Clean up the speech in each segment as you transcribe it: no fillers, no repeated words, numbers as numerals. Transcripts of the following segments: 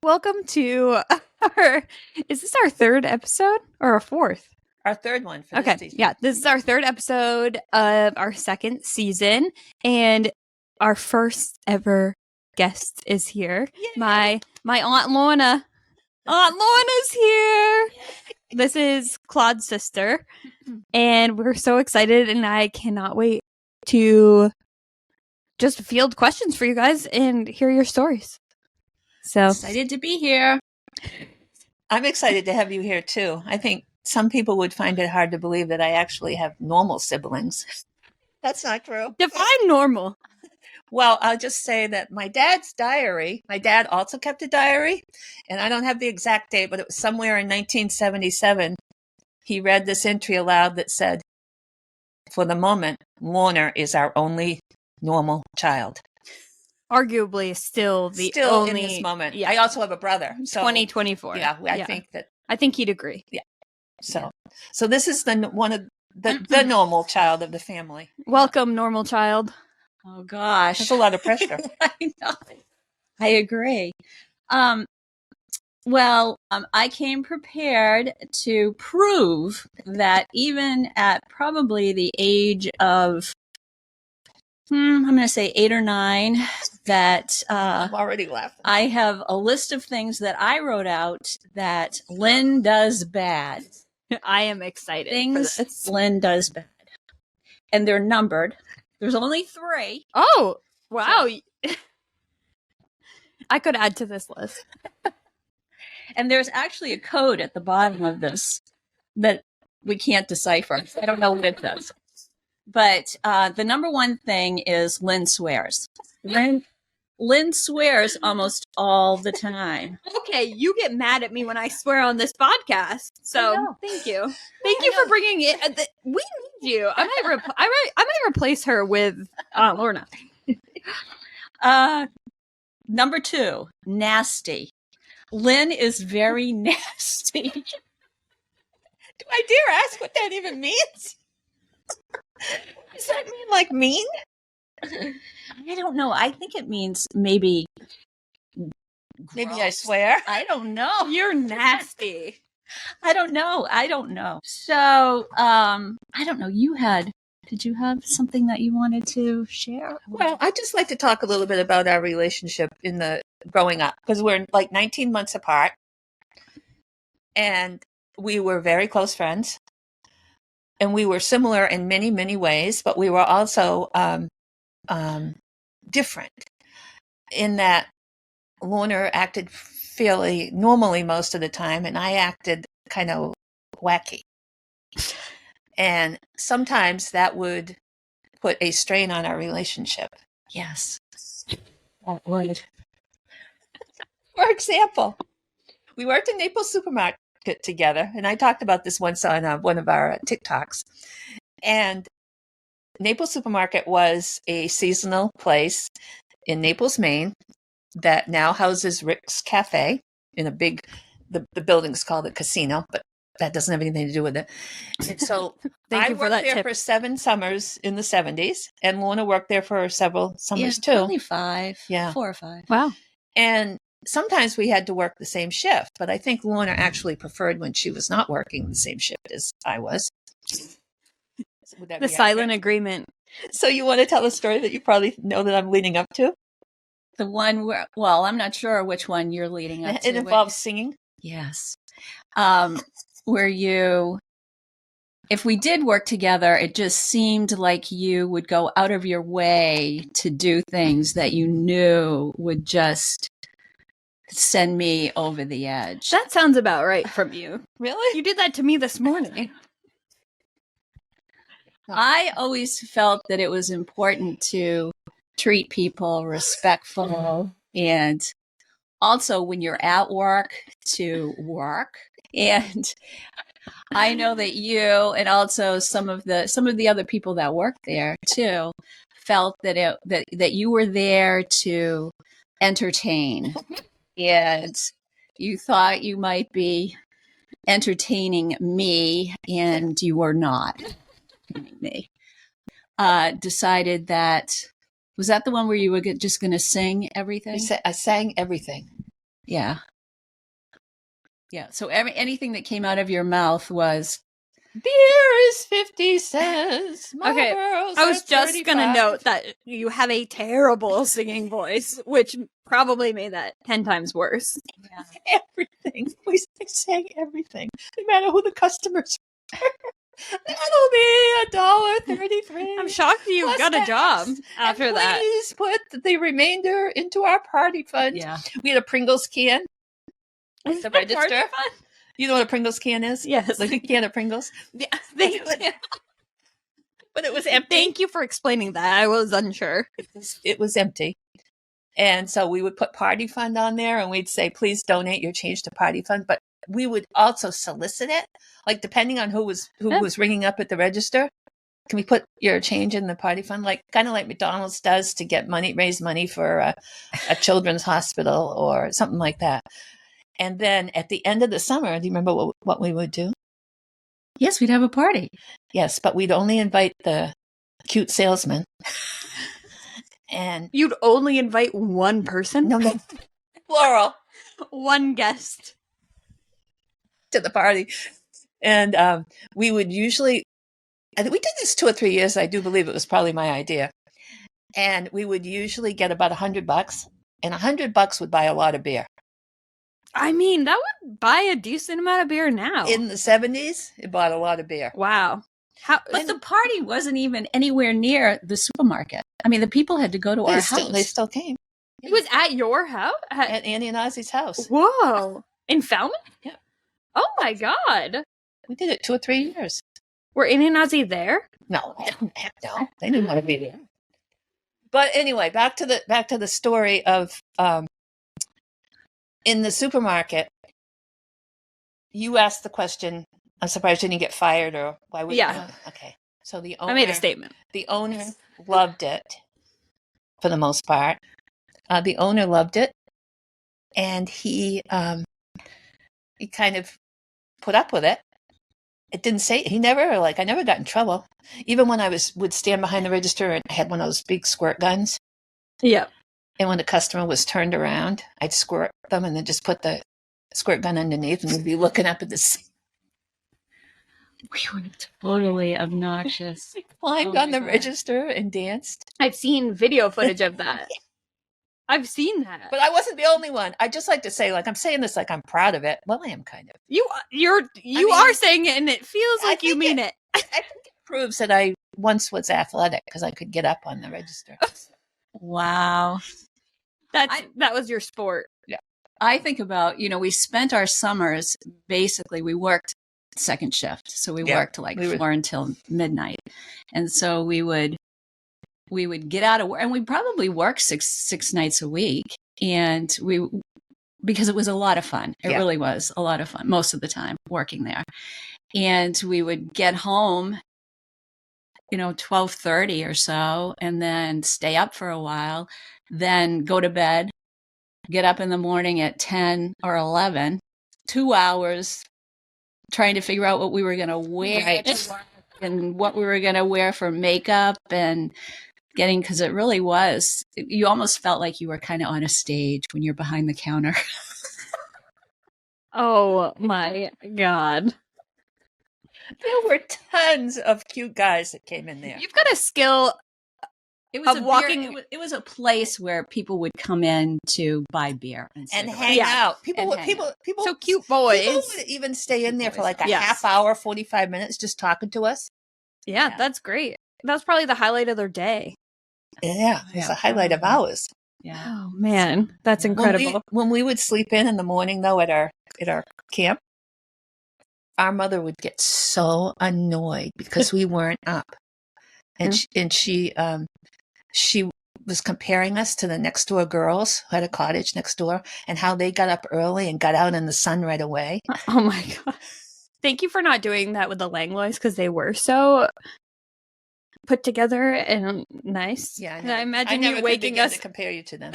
Welcome to is this our third episode or our fourth? Our third one for Okay, this season. yeah, this is our third episode of our second season, and our first ever guest is here. Yay. My Aunt Lorna. Aunt Lorna's here. This is Claude's sister, and we're so excited, and I cannot wait to just field questions for you guys and hear your stories. So excited to be here. I'm excited to have you here too. I think some people would find it hard to believe that I actually have normal siblings. That's not true. Define normal. Well, I'll just say that my dad's diary, my dad also kept a diary, and I don't have the exact date, but it was somewhere in 1977. He read this entry aloud that said, "For the moment, Lorna is our only normal child." Arguably still in this moment. Yeah. I also have a brother. So 2024. Yeah, I think he'd agree. Yeah. So this is one of the normal child of the family. Welcome, normal child. Oh gosh. That's a lot of pressure. I know. I agree. Well, I came prepared to prove that even at probably the age of I'm going to say 8 or 9, that I'm already laughing. I have a list of things that I wrote out that Lynn does bad. I am excited. Things for this. Lynn does bad. And they're numbered. There's only 3. Oh, wow. So, I could add to this list. And there's actually a code at the bottom of this that we can't decipher. I don't know what it does. But the number one thing is Lynn swears. Lynn swears almost all the time. Okay, you get mad at me when I swear on this podcast. So thank you. Thank you for bringing it. We need you. I might replace her with Aunt Lorna. Number 2, nasty. Lynn is very nasty. Do I dare ask what that even means? Does that mean like mean? I don't know. I think it means maybe I swear. I don't know. You're nasty. I don't know. So, I don't know. Did you have something that you wanted to share? Well, I'd just like to talk a little bit about our relationship in the growing up, because we're like 19 months apart, and we were very close friends. And we were similar in many, many ways, but we were also different in that Lorna acted fairly normally most of the time, and I acted kind of wacky. And sometimes that would put a strain on our relationship. Yes, that would. For example, we worked in Naples Supermarket together, and I talked about this once on one of our TikToks. And Naples Supermarket was a seasonal place in Naples, Maine, that now houses Rick's Cafe in a big, the building's called a casino, but that doesn't have anything to do with it. And so I worked there for 7 summers in the 70s, and Lorna worked there for several summers too. Only 5. Yeah. 4 or 5. Wow. And sometimes we had to work the same shift, but I think Lorna actually preferred when she was not working the same shift as I was. The silent agreement. So you want to tell a story that you probably know that I'm leading up to? The one where, well, I'm not sure which one you're leading up to. It involves singing? Yes. Where if we did work together, it just seemed like you would go out of your way to do things that you knew would just send me over the edge. That sounds about right from you. Really? You did that to me this morning. I always felt that it was important to treat people respectful, and also when you're at work, to work. And I know that you, and also some of the other people that work there too, felt that that you were there to entertain, and you thought you might be entertaining me, and you were not entertaining me. Decided that, was that the one where you were just going to sing everything? I sang everything. Yeah. Yeah. So anything that came out of your mouth was, beer is 50 cents. Okay, Marlboro's I was are just going to 35. note that you have a terrible singing voice, which probably made that 10 times worse. Everything. We sang everything, no matter who the customers were. That'll be $1.33. I'm shocked you plus got a job tax. after And that. please put the remainder into our party fund. yeah. We had a Pringles can at Is the that part register. fun? You know what a Pringles can is? Yes. Like a can of Pringles. Yeah, thank you. But it was empty. Thank you for explaining that. I was unsure. It was empty. And so we would put party fund on there and we'd say, please donate your change to party fund. But we would also solicit it, like depending on who was ringing up at the register. Can we put your change in the party fund? Like kind of like McDonald's does to get money, raise money for a children's hospital or something like that. And then at the end of the summer, do you remember what we would do? Yes, we'd have a party. Yes, but we'd only invite the cute salesman. And You'd only invite one person? no, plural, One guest. to the party. And we would usually, we did this 2 or 3 years. I do believe it was probably my idea. And we would usually get about $100, and $100 would buy a lot of beer. I mean, that would buy a decent amount of beer now. In the 70s, it bought a lot of beer. Wow. But the party wasn't even anywhere near the supermarket. I mean, the people had to go to our house. They still came. It was at your house? At Annie and Ozzy's house. Whoa. In Falmouth? Yeah. Oh my God. We did it 2 or 3 years. Were Annie and Ozzy there? No, heck no. They didn't want to be there. But anyway, back to the story of in the supermarket. You asked the question, I'm surprised you didn't get fired, or why would Yeah. you? Okay. So the owner, I made a statement. The owner loved it for the most part. The owner loved it, and he kind of put up with it. It didn't say, I never got in trouble. Even when I would stand behind the register and I had one of those big squirt guns. Yeah. And when the customer was turned around, I'd squirt them and then just put the squirt gun underneath and they'd be looking up at the We were totally obnoxious. climbed on the register and danced. I've seen video footage of that. I've seen that. But I wasn't the only one. I just like to say, I'm saying this like I'm proud of it. Well, I am kind of. You are saying it, and it feels like you mean it. I think it proves that I once was athletic because I could get up on the register. Wow. That was your sport. Yeah. I think about, we spent our summers, basically, we worked second shift. So we worked like 4 until midnight. And so we would get out of work, and we probably worked six nights a week. And because it was a lot of fun. It really was a lot of fun most of the time working there. And we would get home, 12:30 or so, and then stay up for a while, then go to bed, get up in the morning at 10 or 11, 2 hours trying to figure out what we were going to wear and what we were going to wear for makeup, and because it really was, you almost felt like you were kind of on a stage when you're behind the counter. Oh my God. There were tons of cute guys that came in there. You've got a skill. It was it was a place where people would come in to buy beer and hang out. People, so cute boys. People would even stay in there for like a half hour, 45 minutes, just talking to us. Yeah, that's great. That was probably the highlight of their day. Yeah, it's the highlight of ours. Yeah. Oh man, that's incredible. When we would sleep in the morning, though, at our camp, our mother would get so annoyed because we weren't up, and she was comparing us to the next door girls who had a cottage next door and how they got up early and got out in the sun right away. Oh my God. Thank you for not doing that with the Langlois, because they were so put together and nice. Yeah, I imagine you waking us to compare you to them.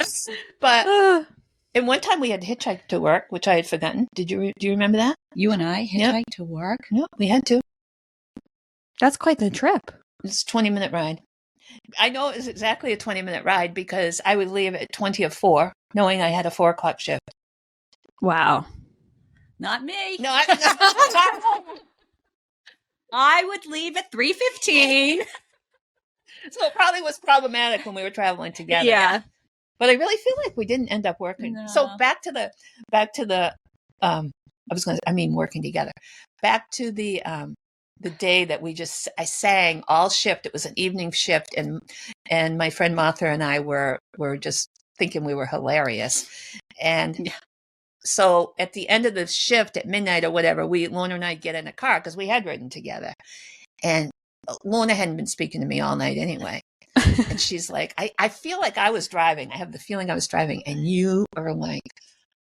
But and one time we had hitchhiked to work, which I had forgotten. Do you remember that? You and I hitchhiked to work? No, we had to. That's quite the trip. It's a 20-minute ride. I know it was exactly a 20-minute ride because I would leave at 20 of 4, knowing I had a 4 o'clock shift. Wow. Not me. No, I, I would leave at 3:15. so it probably was problematic when we were traveling together. Yeah. But I really feel like we didn't end up working. No. So back to the working together. Back to the day that I sang all shift. It was an evening shift, and my friend Martha and I were just thinking we were hilarious. And so at the end of the shift at midnight or whatever, Lorna and I get in a car because we had ridden together. And Lorna hadn't been speaking to me all night anyway. And she's like, I feel like I was driving. I have the feeling I was driving. And you are like,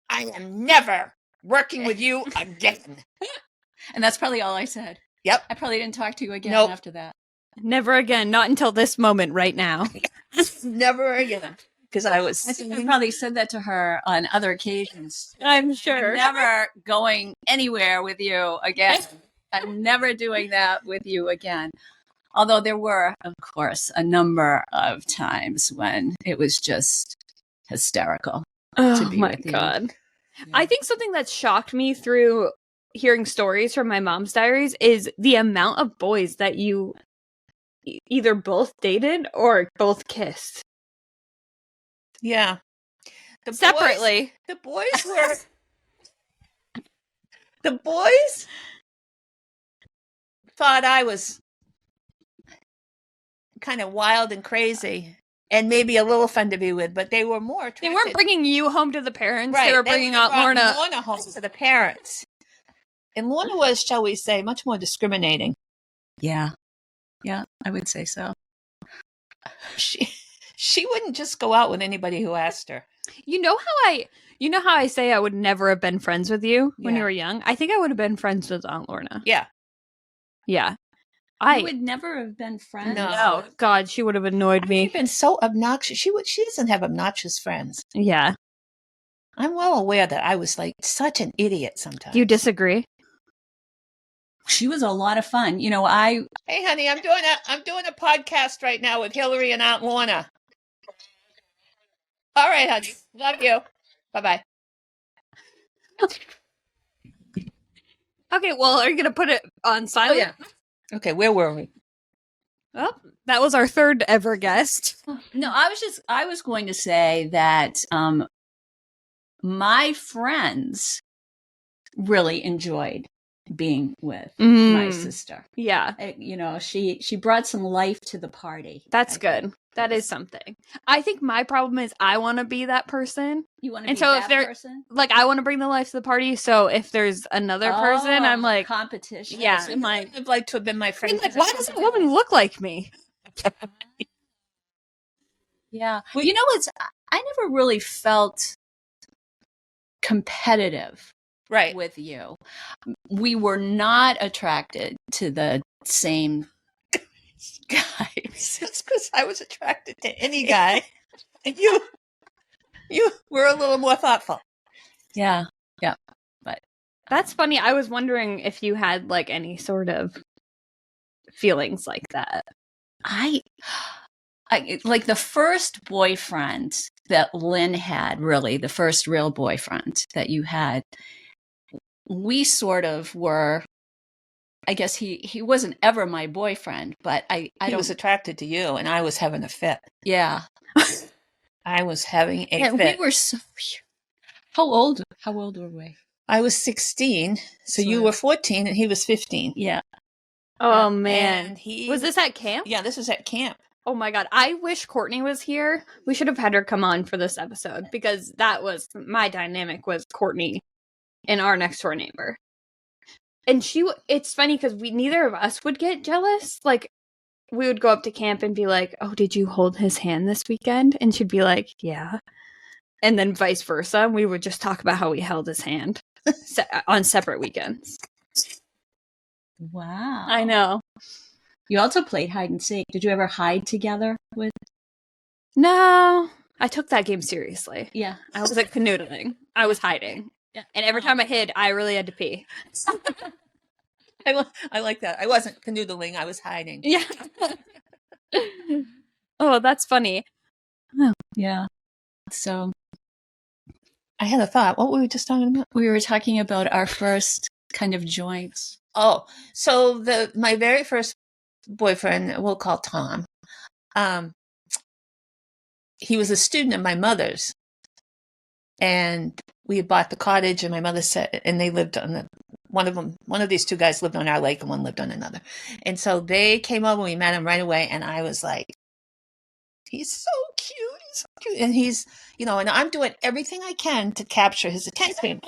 I am never working with you again. And that's probably all I said. Yep. I probably didn't talk to you again after that. Never again. Not until this moment right now. Never again. Because I probably said that to her on other occasions. I'm sure. I'm never going anywhere with you again. I'm never doing that with you again. Although there were, of course, a number of times when it was just hysterical to be with you. God. Yeah. I think something that shocked me through hearing stories from my mom's diaries is the amount of boys that you either both dated or both kissed. Yeah. Separately. The boys thought I was kind of wild and crazy and maybe a little fun to be with, but they were more attracted. They weren't bringing you home to the parents. Right. They were bringing Aunt Lorna. Lorna home to the parents. And Lorna was, shall we say, much more discriminating. Yeah. Yeah, I would say so. She wouldn't just go out with anybody who asked her. You know how I say I would never have been friends with you when you were young? I think I would have been friends with Aunt Lorna. Yeah. Yeah. I would never have been friends. No. God, she would have annoyed me. She'd been so obnoxious. She doesn't have obnoxious friends. Yeah. I'm well aware that I was like such an idiot sometimes. You disagree? She was a lot of fun. You know, Hey honey, I'm doing a podcast right now with Hillary and Aunt Lorna. All right, honey. Love you. Bye-bye. Okay, well, are you going to put it on silent? Oh, yeah. Okay, where were we? Oh, that was our third ever guest. No, I was going to say that my friends really enjoyed being with my sister. Yeah. You know, she brought some life to the party. That's good. That is something. I think my problem is I want to be that person. You want to and be so that if they're, person? Like, I want to bring the life to the party. So if there's another person, I'm like... competition. Yeah. So I'd like to have been my friend. Like, why does that woman look like me? Yeah. You know what's... I never really felt competitive with you. We were not attracted to the same guys. That's because I was attracted to any guy. And you were a little more thoughtful. Yeah. Yeah. But that's funny. I was wondering if you had like any sort of feelings like that. I like the first boyfriend that Lynn had, really, the first real boyfriend that you had, we sort of were, I guess he wasn't ever my boyfriend, but I was attracted to you and I was having a fit. Yeah. I was having a fit. We were so... How old were we? I was 16, so you were 14 and he was 15. Yeah. Oh, man. And was this at camp? Yeah, this was at camp. Oh, my God. I wish Courtney was here. We should have had her come on for this episode because that was my dynamic was Courtney and our next door neighbor. And it's funny because neither of us would get jealous. Like, we would go up to camp and be like, oh, did you hold his hand this weekend? And she'd be like, yeah. And then vice versa. We would just talk about how we held his hand on separate weekends. Wow. I know. You also played hide and seek. Did you ever hide together with? No. I took that game seriously. Yeah. I wasn't canoodling. I was hiding. Yeah. And every time I hid, I really had to pee. I like that. I wasn't canoodling. I was hiding. Yeah. Oh, that's funny. Oh, yeah. So I had a thought. What were we just talking about? We were talking about our first kind of joints. Oh, so my very first boyfriend, we'll call Tom. He was a student of my mother's, and we had bought the cottage, and my mother said, and they lived on one of these two guys lived on our lake and one lived on another. And so they came over, we met him right away, and I was like, he's so cute. He's so cute. And he's, and I'm doing everything I can to capture his attention,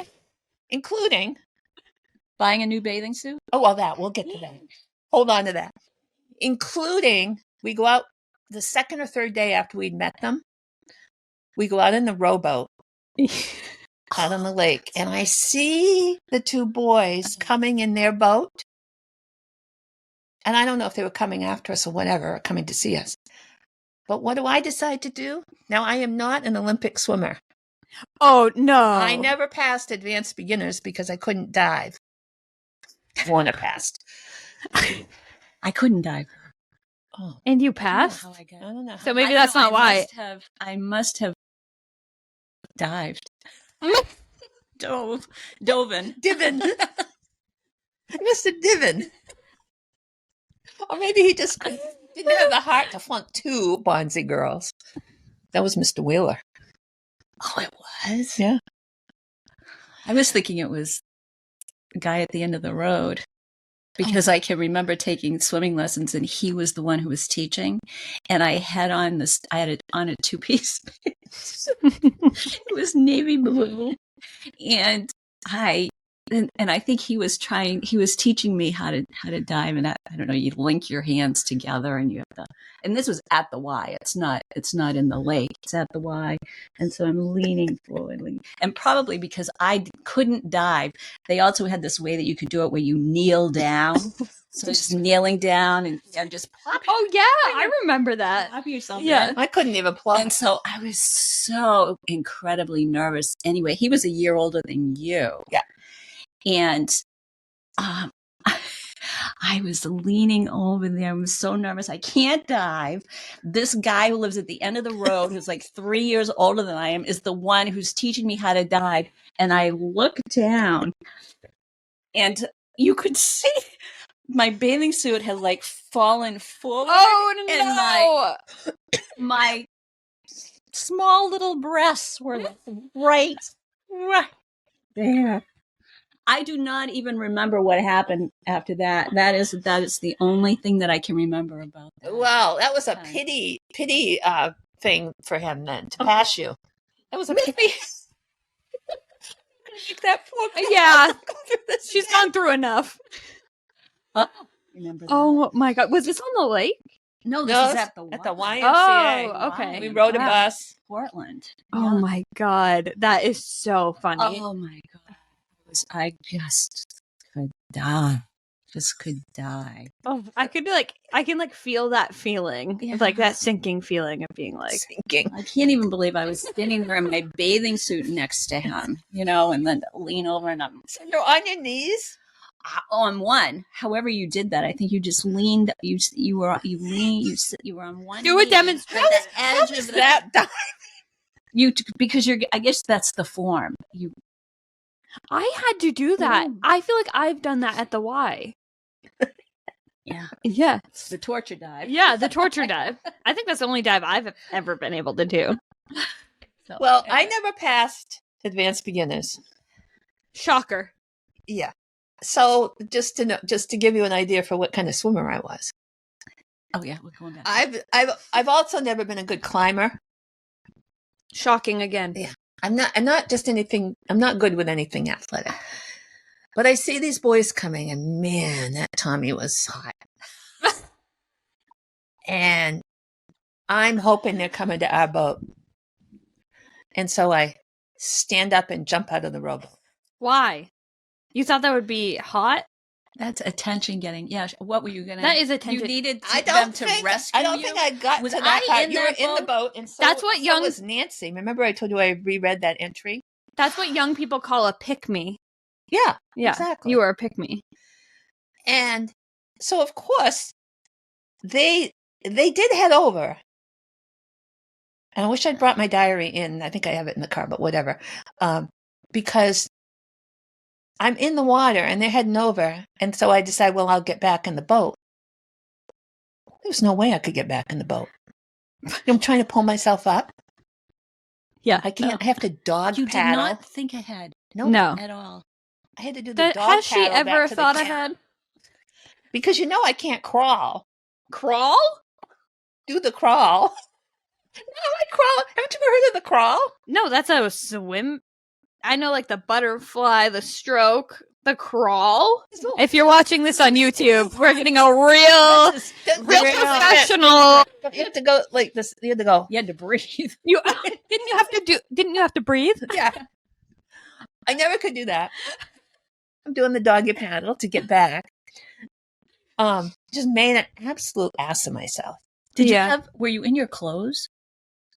including buying a new bathing suit. Oh, well, we'll get to that. Hold on to that. Including, we go out the second or third day after we'd met them. We go out in the rowboat out on the lake, and I see the two boys coming in their boat. And I don't know if they were coming after us or whatever, or coming to see us. But what do I decide to do? Now, I am not an Olympic swimmer. Oh, no. I never passed advanced beginners because I couldn't dive. Lorna passed. I couldn't dive. Oh. And you passed? I don't know. So maybe that's not why. I must have dived. Doven. Divin. I must have divin. Or maybe he just didn't have the heart to flunk two Bonzi girls. That was Mr. Wheeler. Oh, it was? Yeah. I was thinking it was a guy at the end of the road, because I can remember taking swimming lessons and he was the one who was teaching, and I had on a two-piece. It was navy blue, and I think he was teaching me how to dive, and I don't know, you link your hands together and you have to, and this was at the Y. It's not in the lake. It's at the Y. And so I'm leaning forward, and probably because I couldn't dive, they also had this way that you could do it where you kneel down. So just kneeling down and just plop. Oh yeah, I remember that. Plop yourself. Yeah, in. I couldn't even plop. And so I was so incredibly nervous. Anyway, he was a year older than you. Yeah. And I was leaning over there. I was so nervous. I can't dive. This guy who lives at the end of the road, who's like 3 years older than I am, is the one who's teaching me how to dive. And I look down, and you could see my bathing suit had like fallen forward. Oh no! And my small little breasts were like right there. I do not even remember what happened after that. That is the only thing that I can remember about that. Wow, that was a pity thing for him then to pass you. That was a pity. That poor girl. Yeah, she's gone through enough. Remember that. Oh my God, was this on the lake? No, this is at the YMCA. Oh, okay. We rode a bus. Portland. Oh my God, that is so funny. Oh my God. I just could die. Just could die. Oh, I can feel that feeling, like that sinking feeling of being like sinking. I can't even believe I was standing there in my bathing suit next to him, and then lean over and I'm. So you're on your knees. On one. However you did that, I think you just leaned. You were on one. Do a demonstration. How was that dive? Because I guess that's the form. I had to do that. I feel like I've done that at the Y. Yeah. Yeah. The torture dive. Yeah, the torture dive. I think that's the only dive I've ever been able to do. So, well, I never passed advanced beginners. Shocker. Yeah. So just to give you an idea for what kind of swimmer I was. Oh yeah, we're going back. I've also never been a good climber. Shocking again. Yeah. I'm not good with anything athletic. But I see these boys coming, and man, that Tommy was hot. And I'm hoping they're coming to our boat. And so I stand up and jump out of the rowboat. Why? You thought that would be hot? That's attention getting. Yeah. What were you going to? That is attention. You needed them to rescue you? I don't think I got to that part. You were in the boat. And so, that's what so was Nancy. Remember I told you I reread that entry? That's what young people call a pick-me. Yeah, exactly. You were a pick-me. And so, of course, they did head over. And I wish I'd brought my diary in. I think I have it in the car, but whatever. Because I'm in the water and they're heading over. And so I decide, well, I'll get back in the boat. There's no way I could get back in the boat. I'm trying to pull myself up. Yeah. I can't. I have to dog You paddle. did not think ahead. No. At all. I had to do the dog Has she paddle back ever to the thought camp. ahead? Because I can't crawl. Crawl? Do the crawl. No, I crawl. Haven't you ever heard of the crawl? No, that's a swim. I know, like the butterfly, the stroke, the crawl. If you're watching this on YouTube, we're getting a real professional. You have to go like this. You have to go. You had to breathe. Didn't you have to breathe? Yeah. I never could do that. I'm doing the doggy paddle to get back. Just made an absolute ass of myself. Were you in your clothes?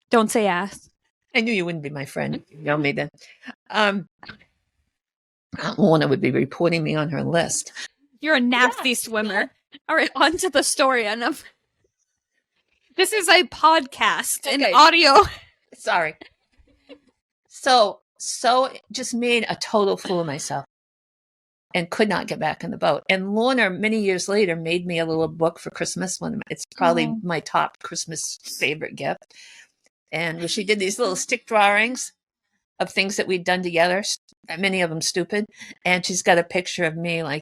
Don't say ass. I knew you wouldn't be my friend. You know me then. Lorna would be reporting me on her list. You're a nasty swimmer. All right, on to the story. Enough. This is a podcast, an audio. Sorry. So just made a total fool of myself and could not get back in the boat. And Lorna, many years later, made me a little book for Christmas. It's probably my top Christmas favorite gift. And she did these little stick drawings of things that we'd done together, many of them stupid. And she's got a picture of me like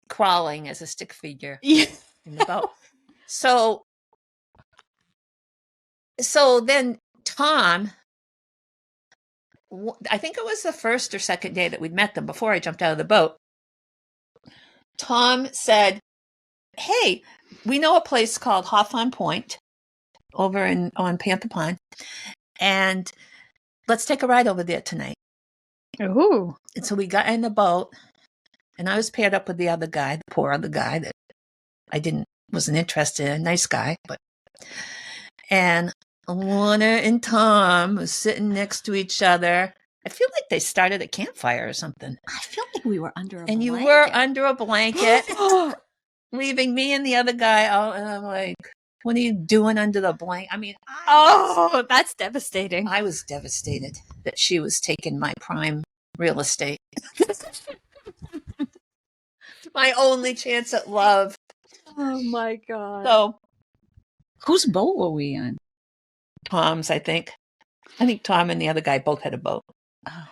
crawling as a stick figure in the boat. So then Tom, I think it was the first or second day that we'd met them before I jumped out of the boat. Tom said, "Hey, we know a place called Hawthorne Point over on Panther Pond, and let's take a ride over there tonight." Ooh. And so we got in the boat, and I was paired up with the other guy, the poor other guy that I wasn't interested in, a nice guy, and Lorna and Tom was sitting next to each other. I feel like they started a campfire or something. I feel like we were under a blanket. And you were under a blanket, leaving me and the other guy out. And I'm like, what are you doing under the blanket? I mean, that's devastating. I was devastated that she was taking my prime real estate. My only chance at love. Oh my God. So, whose boat were we on? Tom's, I think. I think Tom and the other guy both had a boat. Oh.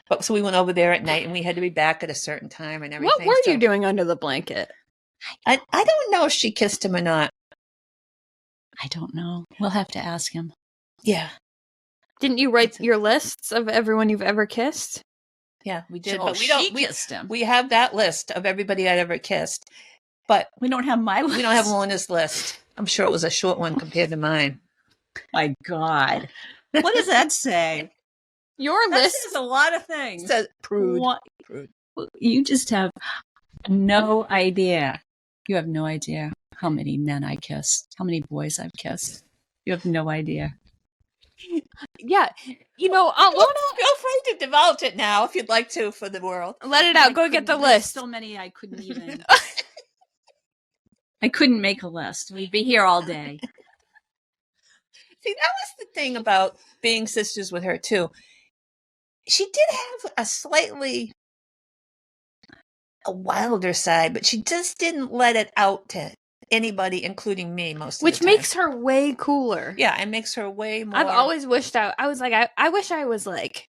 But so we went over there at night, and we had to be back at a certain time and everything. What were you doing under the blanket? I don't know if she kissed him or not. I don't know. We'll have to ask him. Yeah. Didn't you write your lists of everyone you've ever kissed? Yeah, we did. So but we kissed him. We have that list of everybody I'd ever kissed. But we don't have my list. We don't have Lorna's list. I'm sure it was a short one compared to mine. My God. What does that say? Your That list says a lot of things. It says prude. Prude. You just have no idea. You have no idea how many men I kissed, how many boys I've kissed. You have no idea. Yeah. You know, Lorna, feel free to divulge it now if you'd like to for the world. Let it out. Go get the list. So many I couldn't even. I couldn't make a list. We'd be here all day. See, that was the thing about being sisters with her, too. She did have a slightly wilder side, but she just didn't let it out to anybody, including me, most of the time. Which makes her way cooler. Yeah, it makes her way more. I've always wished I was like, I wish I was like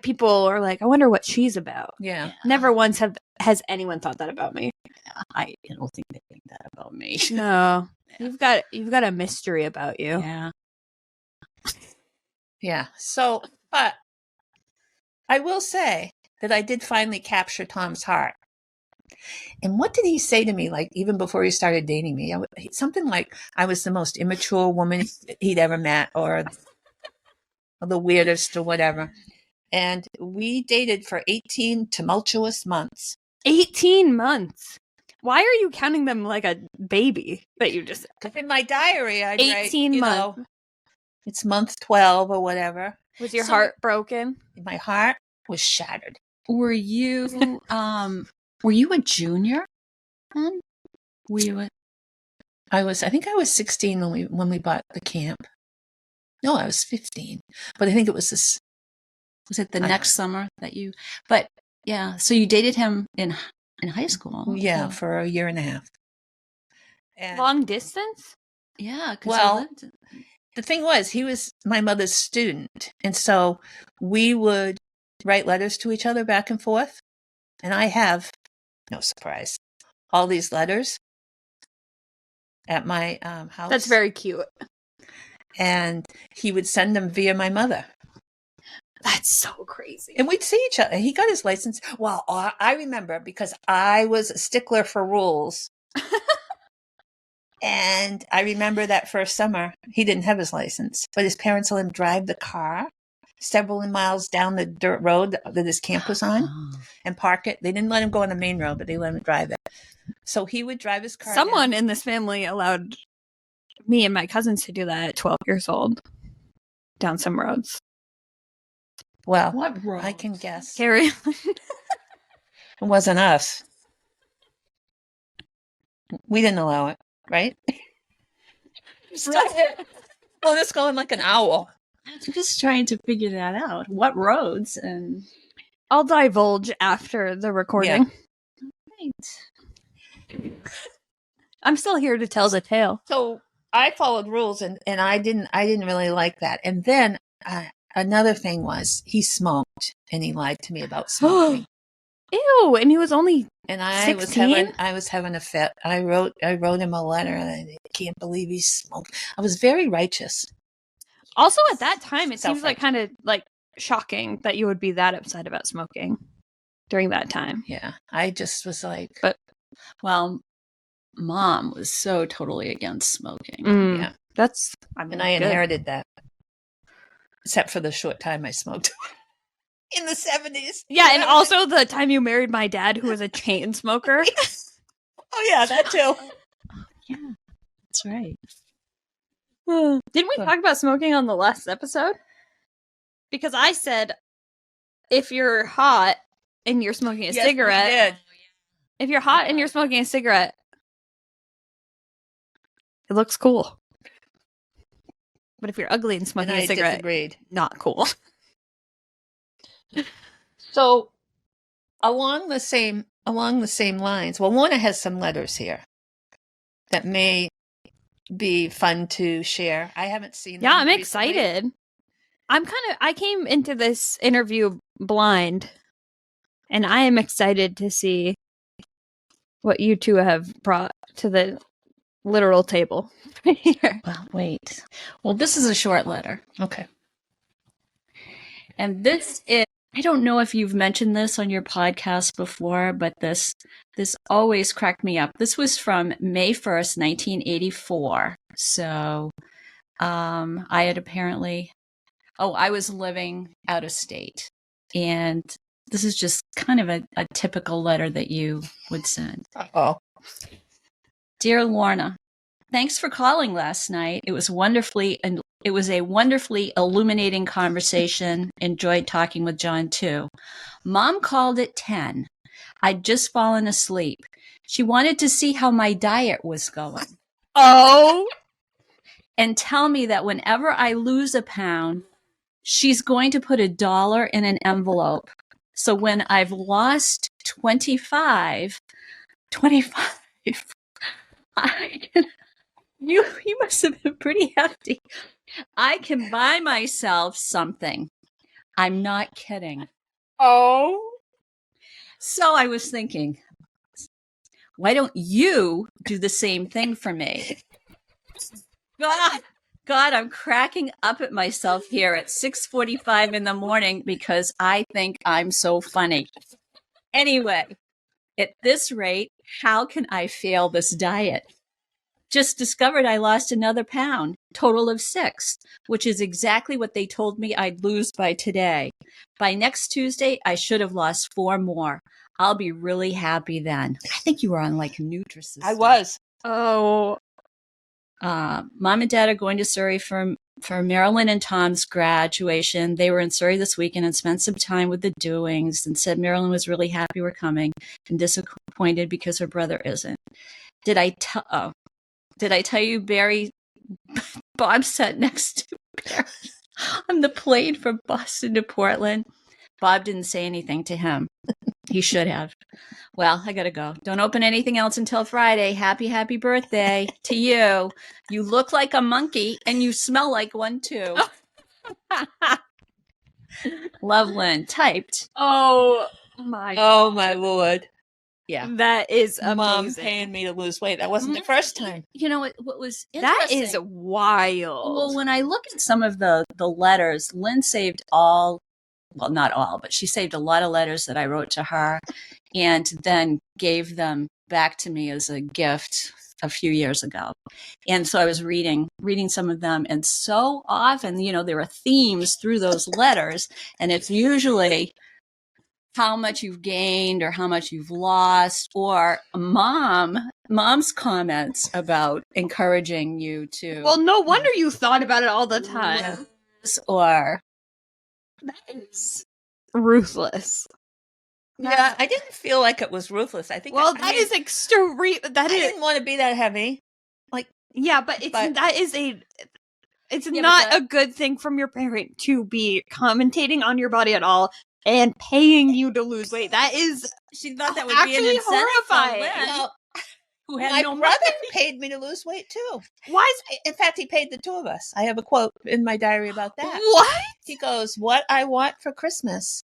people are like, I wonder what she's about. Yeah. Never once has anyone thought that about me. I don't think they think that about me. No. Yeah. You've got a mystery about you. Yeah. Yeah. So, but I will say that I did finally capture Tom's heart. And what did he say to me, like, even before he started dating me? Something like I was the most immature woman he'd ever met, or the weirdest, or whatever. And we dated for 18 tumultuous months. 18 months. Why are you counting them like a baby that you just... In my diary, I'd 18 months. It's month 12 or whatever. Was your heart broken? My heart was shattered. Were you a junior then? Were you I think I was 16 when we bought the camp. No, I was 15. But I think it was this. Was it the next summer that you? But yeah, so you dated him in high school. Yeah, for a year and a half. And, Long distance? Yeah, because well, the thing was, he was my mother's student. And so we would write letters to each other back and forth. And I have, no surprise, all these letters at my house. That's very cute. And he would send them via my mother. That's so crazy. And we'd see each other. He got his license. Well, I remember because I was a stickler for rules. And I remember that first summer, he didn't have his license, but his parents let him drive the car several miles down the dirt road that his camp was on and park it. They didn't let him go on the main road, but they let him drive it. So he would drive his car. Someone in this family allowed me and my cousins to do that at 12 years old down some roads. Well, what road? I can guess. Carry on. It wasn't us. We didn't allow it, right? Well, it's going like an owl. I'm just trying to figure that out. What roads and I'll divulge after the recording. right. I'm still here to tell the tale. So I followed rules, and I didn't really like that. And then another thing was he smoked, and he lied to me about smoking. Ew! And he was only And I 16? was having a fit. I wrote him a letter, and I can't believe he smoked. I was very righteous. Also, at that time, it seems Self-righteous. like kind of like shocking that you would be that upset about smoking during that time. Yeah, I just was like, But well, Mom was so totally against smoking. yeah. That's And I inherited that, except for the short time I smoked in the 70s. Yeah, and also the time you married my dad, who was a chain smoker. Oh yeah, that too. Yeah, that's right. Didn't we talk about smoking on the last episode? Because I said, if you're hot and you're smoking a cigarette, if you're hot and you're smoking a cigarette, it looks cool. But if you're ugly and smoking a cigarette, disagreed. not cool. So along the same lines, well, Lorna has some letters here that may be fun to share. I haven't seen them. Yeah, I'm recently. excited. I came into this interview blind, and I am excited to see what you two have brought to the literal table right here. Well, wait. Well, this is a short letter. Okay. And this is, I don't know if you've mentioned this on your podcast before, but this always cracked me up. This was from May 1st, 1984. So I had apparently, I was living out of state. And this is just kind of a typical letter that you would send. Oh. Dear Lorna, thanks for calling last night. It was a wonderfully illuminating conversation. Enjoyed talking with John too. Mom called at 10. I'd just fallen asleep. She wanted to see how my diet was going. Oh! And tell me that whenever I lose a pound, she's going to put $1 in an envelope. So when I've lost 25, you must have been pretty hefty. I can buy myself something. I'm not kidding. Oh. So I was thinking, why don't you do the same thing for me? God, I'm cracking up at myself here at 6:45 in the morning because I think I'm so funny. Anyway, at this rate, how can I fail this diet? Just discovered I lost another pound, total of 6, which is exactly what they told me I'd lose by today. By next Tuesday, I should have lost 4 more. I'll be really happy then. I think you were on like Nutrisystem. I was. Oh. Mom and Dad are going to Surrey for Marilyn and Tom's graduation. They were in Surrey this weekend and spent some time with the Doings and said Marilyn was really happy we're coming and disappointed because her brother isn't. Did I tell you Barry Bob sat next to on the plane from Boston to Portland. Bob didn't say anything to him. He should have. Well, I gotta go. Don't open anything else until Friday. Happy birthday to you. You look like a monkey and you smell like one too. Loveland typed. Oh my Lord. Yeah. That is amazing. Mom paying me to lose weight. That wasn't the first time. You know what was That interesting? is wild. Well, when I look at some of the letters, Lynn saved all, well, not all, but she saved a lot of letters that I wrote to her and then gave them back to me as a gift a few years ago. And so I was reading some of them. And so often, you know, there are themes through those letters, and it's usually how much you've gained or how much you've lost, or mom's comments about encouraging you to. Well, no wonder you thought about it all the time. Or That is ruthless. Yeah, I didn't feel like it was ruthless. I think. Well, I mean, is extreme. That I is. didn't want to be that heavy. Yeah, but that is a. It's Yeah, not a good thing from your parent to be commentating on your body at all and paying you to lose weight. That is she thought that would be an actually incentive horrifying. for Lynn, Well, who had my no brother money. paid me to lose weight too. why is In fact, he paid the two of us. I have a quote in my diary about that. what? He goes, "What I want for Christmas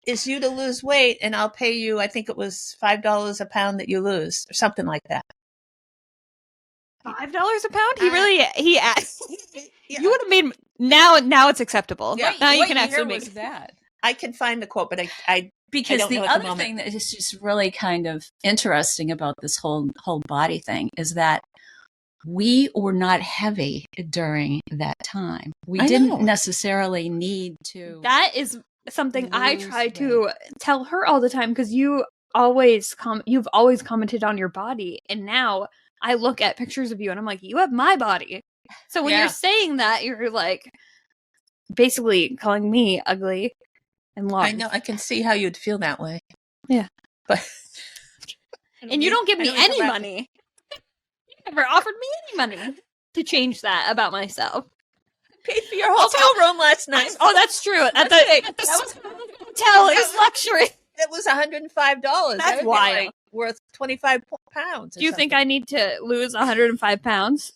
is you to lose weight, and I'll pay you. I think it was $5 a pound that you lose, or something like that." $5 a pound? He asked. Yeah. You would have made now it's acceptable. Yeah. Now you What can year actually make was that? I can find the quote, but I Because don't the know at the other moment. thing that is just really kind of interesting about this whole body thing is that we were not heavy during that time. We I didn't know. necessarily need to. That is something I Lose try to tell her all the time because you've always commented on your body, and now I look at pictures of you and I'm like, you have my body. So when Yeah. you're saying that, you're like basically calling me ugly and large. I know I can see how you'd feel that way. Yeah. But And you don't give me any money. money. You never offered me any money to change that about myself. Paid for your hotel room last night. Oh, that's true. At the hotel is luxury. It was $105. That's wild. Worth 25 pounds. Do you think I need to lose 105 pounds?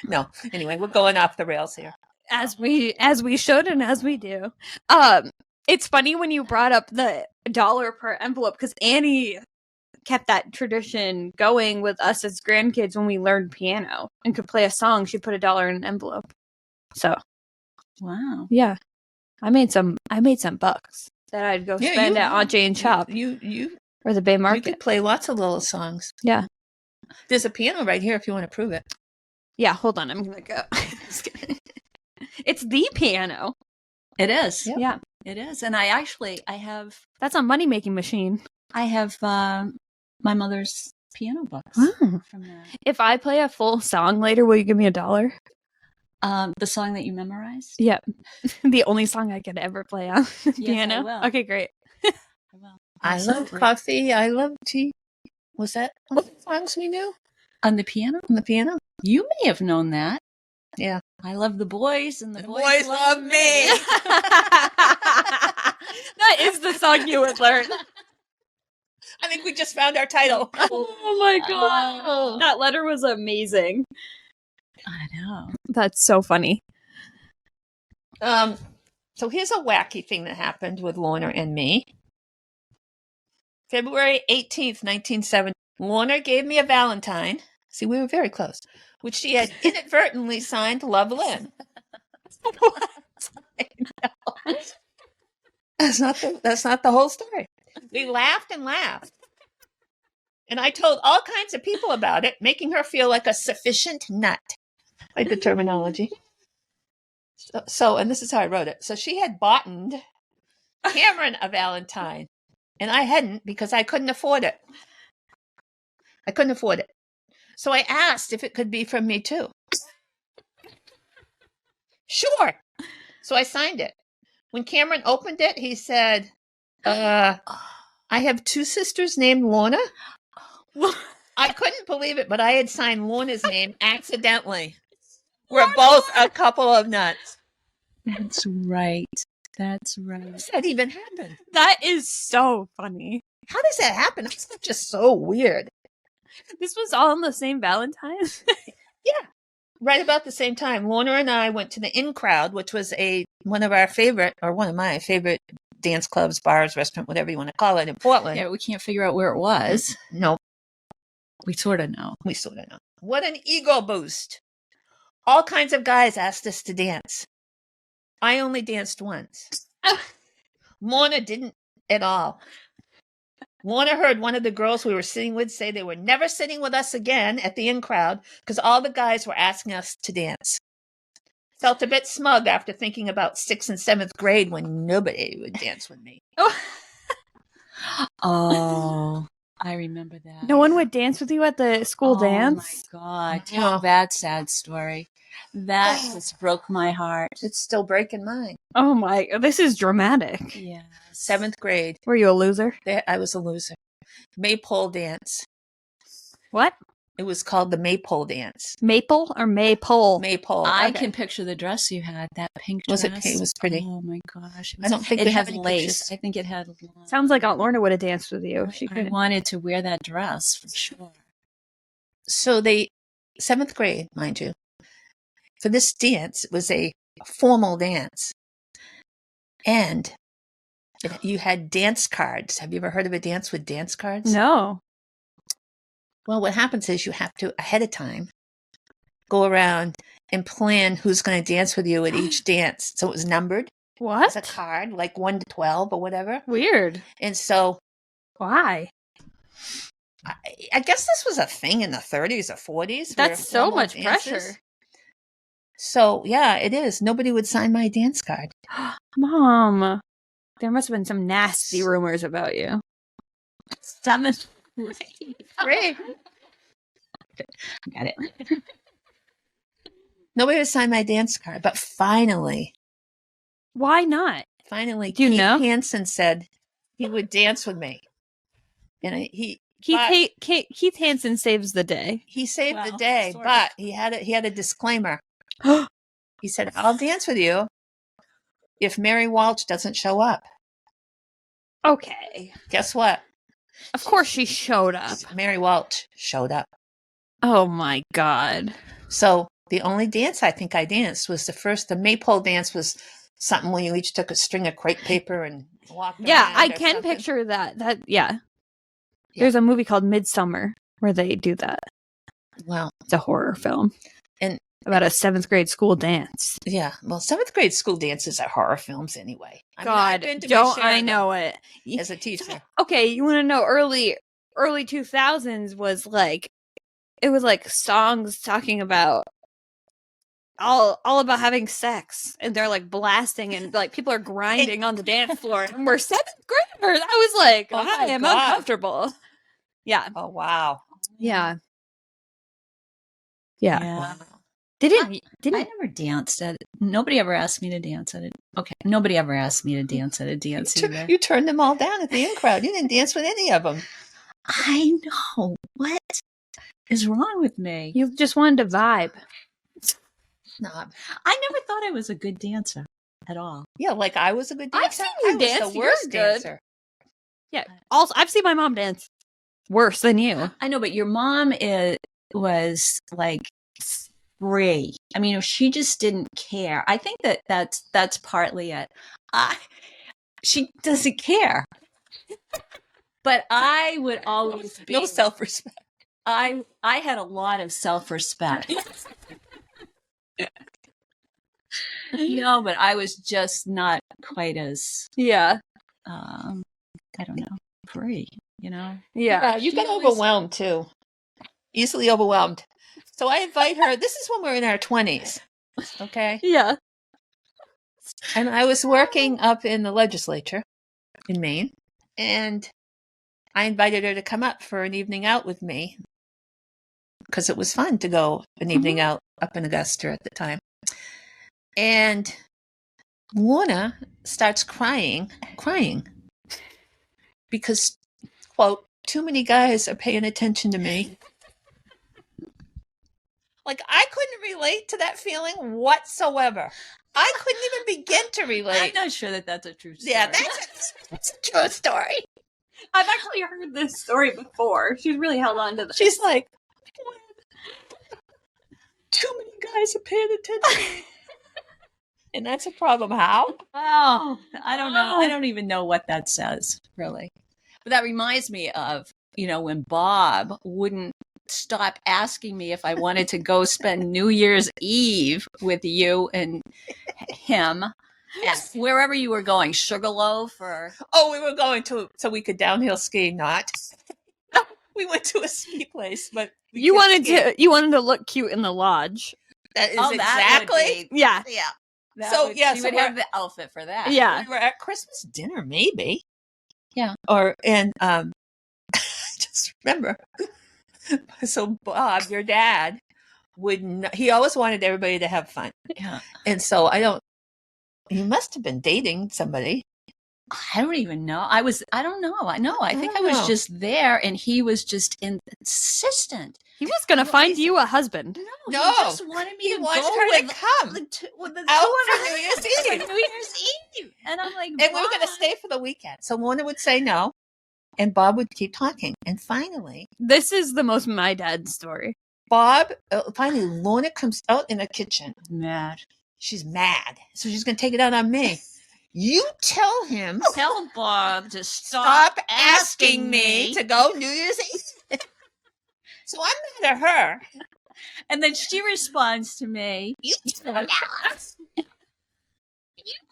No. Anyway, we're going off the rails here. As we should and as we do. It's funny when you brought up the $1 per envelope because Annie kept that tradition going with us as grandkids when we learned piano and could play a song. She put $1 in an envelope. So Wow. yeah, I made some bucks that I'd go spend at Aunt Jane's shop You or the Bay you Market. could play lots of little songs. Yeah. There's a piano right here if you want to prove it. Yeah, hold on. I'm gonna go. It's the piano. It is. Yep. Yeah, It is. And I have that's a money making machine. my mother's piano books Wow. from that. If I play a full song later, will you give me $1? The song that you memorized? Yeah, the only song I could ever play on the piano. I will. Okay, great. I will. I love Absolutely. coffee. I love tea. Was that what songs we knew On the piano? on the piano? You may have known that. Yeah. I love the boys and the The boys, boys love me. That is the song you would learn. I think we just found our title. Oh my god. Oh. That letter was amazing. I know. That's so funny. So here's a wacky thing that happened with Lorna and me. February 18th, 1970, Lorna gave me a Valentine. See, we were very close, which she had inadvertently signed Love Lynn. That's not the whole story. We laughed and laughed. And I told all kinds of people about it, making her feel like a sufficient nut. Like the terminology. So, and this is how I wrote it. So she had boughtened Cameron a Valentine, and I hadn't because I couldn't afford it. So I asked if it could be from me too. Sure. So I signed it. When Cameron opened it, he said, I have two sisters named Lorna. I couldn't believe it, but I had signed Lorna's name accidentally. We're both a couple of nuts. That's right. That's right. How does that even happen? That is so funny. How does that happen? It's just so weird. This was all on the same Valentine's. Yeah. Right about the same time, Lorna and I went to the In Crowd, which was one of my favorite dance clubs, bars, restaurant, whatever you want to call it, in Portland. Yeah, we can't figure out where it was. No, We sort of know. we sort of know. What an ego boost. All kinds of guys asked us to dance. I only danced once. Lorna didn't at all. Lorna heard one of the girls we were sitting with say they were never sitting with us again at the In Crowd because all the guys were asking us to dance. Felt a bit smug after thinking about 6th and 7th grade when nobody would dance with me. Oh, I remember that. No one would dance with you at the school dance? Oh my God. Tell that sad story. That just broke my heart. It's still breaking mine. Oh my, this is dramatic. Yeah. 7th grade. Were you a loser? I was a loser. Maypole dance. What? It was called the Maypole dance. Maple or maypole? Maypole. I can picture the dress you had, that pink dress. It was pretty. Oh my gosh. I don't think it they had have any lace. pictures. I think it had Sounds like Aunt Lorna would have danced with you. She I could. wanted to wear that dress for sure. So 7th grade, mind you, for this dance, it was a formal dance. And you had dance cards. Have you ever heard of a dance with dance cards? No. Well, what happens is you have to, ahead of time, go around and plan who's going to dance with you at each dance. So it was numbered. What? It's a card, like 1 to 12 or whatever. Weird. And so Why? I guess this was a thing in the 30s or 40s. That's so much pressure. So, yeah, it is. Nobody would sign my dance card. Mom, there must have been some nasty rumors about you. 7th Great. Got it. Nobody would sign my dance card. But finally, Why not? do you know? Hansen said he would dance with me. And Keith Hansen saves the day. he saved the Well, day, sort but he had a disclaimer. He said, I'll dance with you if Mary Walsh doesn't show up. Okay. Guess what? Of course she showed up. Mary Walsh showed up. Oh my God. So the only dance I think I danced was the maypole dance was something where you each took a string of crepe paper and walked Yeah, around I or can something. picture that. Yeah. There's a movie called Midsummer where they do that. Well, It's a horror film. And about a 7th grade school dance. yeah, well, 7th grade school dances are horror films anyway. I've God, been to don't my share I of them know it. as a teacher. Okay, you want to know early 2000s was like, it was like songs talking about all about having sex, and they're like blasting, and like people are grinding on the dance floor, and we're 7th graders. I was like, Oh my I am God. uncomfortable. Yeah. Oh, wow. Yeah. Yeah. Didn't I never danced at it. Nobody ever asked me to dance at it. Okay. Nobody ever asked me to dance at a dance either. You turned them all down at the In Crowd. You didn't dance with any of them. I know. What is wrong with me? you just wanted to vibe? Snob. I never thought I was a good dancer at all. Yeah, like I was a good dancer. I've seen you I was dance. the worst You're good. dancer. Yeah. Also, I've seen my mom dance worse than you. I know, but your mom was like free. I mean, she just didn't care. I think that's partly it. She doesn't care. But I would always be No self-respect. I had a lot of self-respect. No, but I was just not quite as Yeah. I don't know, free, you know? Yeah. You get She always- overwhelmed too. Easily overwhelmed. So I invite her. This is when we're in our 20s. Okay. Yeah. And I was working up in the legislature in Maine. And I invited her to come up for an evening out with me because it was fun to go an evening out up in Augusta at the time. And Lorna starts crying because, quote, too many guys are paying attention to me. Like, I couldn't relate to that feeling whatsoever. I couldn't even begin to I'm relate. not sure that that's a true story. Yeah, that's a true story. I've actually heard this story before. She's really held on to this. She's like, too many guys are paying attention. And that's a problem. How? Oh, I don't know. I don't even know what that says, really. But that reminds me of, when Bob wouldn't stop asking me if I wanted to go spend New Year's Eve with you and him at wherever you were going, Sugarloaf or... Oh, we were going so we could downhill ski, not. We went to a ski place, but you wanted to look cute in the lodge. That is that exactly. Yeah. So we have the outfit for that. Yeah. We were at Christmas dinner, maybe. Yeah. I just remember. So Bob, your dad, he always wanted everybody to have fun. Yeah. And so he must have been dating somebody. I don't even know. I don't know. I think I was just there and he was just insistent. He was going to find you a husband. No. He just wanted me to wanted go her with to come with the out two for New Year's Eve. New Year's Eve. And I'm like, And we were going to stay for the weekend. So Lorna would say no, and Bob would keep talking. And finally, this is the most my dad's story. Finally, Lorna comes out in the kitchen. Mad. She's mad. So she's going to take it out on me. You tell him. Tell Bob to Stop asking me to go New Year's Eve. So I'm mad at her. And then she responds to me. You tell him. You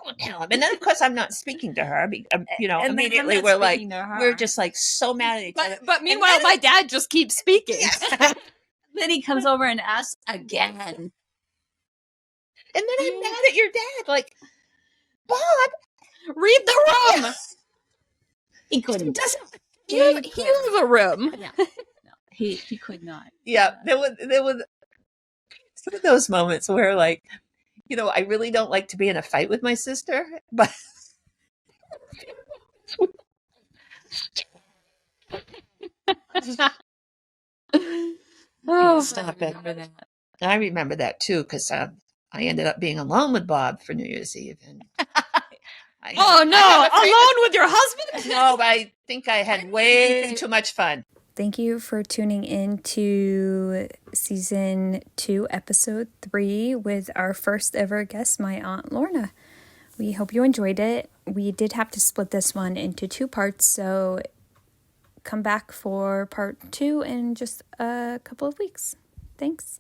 go tell him. And then, of course, I'm not speaking to her. And immediately we're just like so mad at each other. But meanwhile, my dad just keeps speaking. Then he comes over and asks again. And then I'm mad at your dad. Like, Bob, read the room. He couldn't. He was a room. Yeah. No, he could not. Yeah, there was some of those moments where, like, I really don't like to be in a fight with my sister, but stop it. I remember that too, because I ended up being alone with Bob for New Year's Eve. And alone with your husband? No, but I think I had way too much fun. Thank you for tuning in to season 2, episode 3 with our first ever guest, my Aunt Lorna. We hope you enjoyed it. We did have to split this one into 2 parts, so come back for part 2 in just a couple of weeks. Thanks.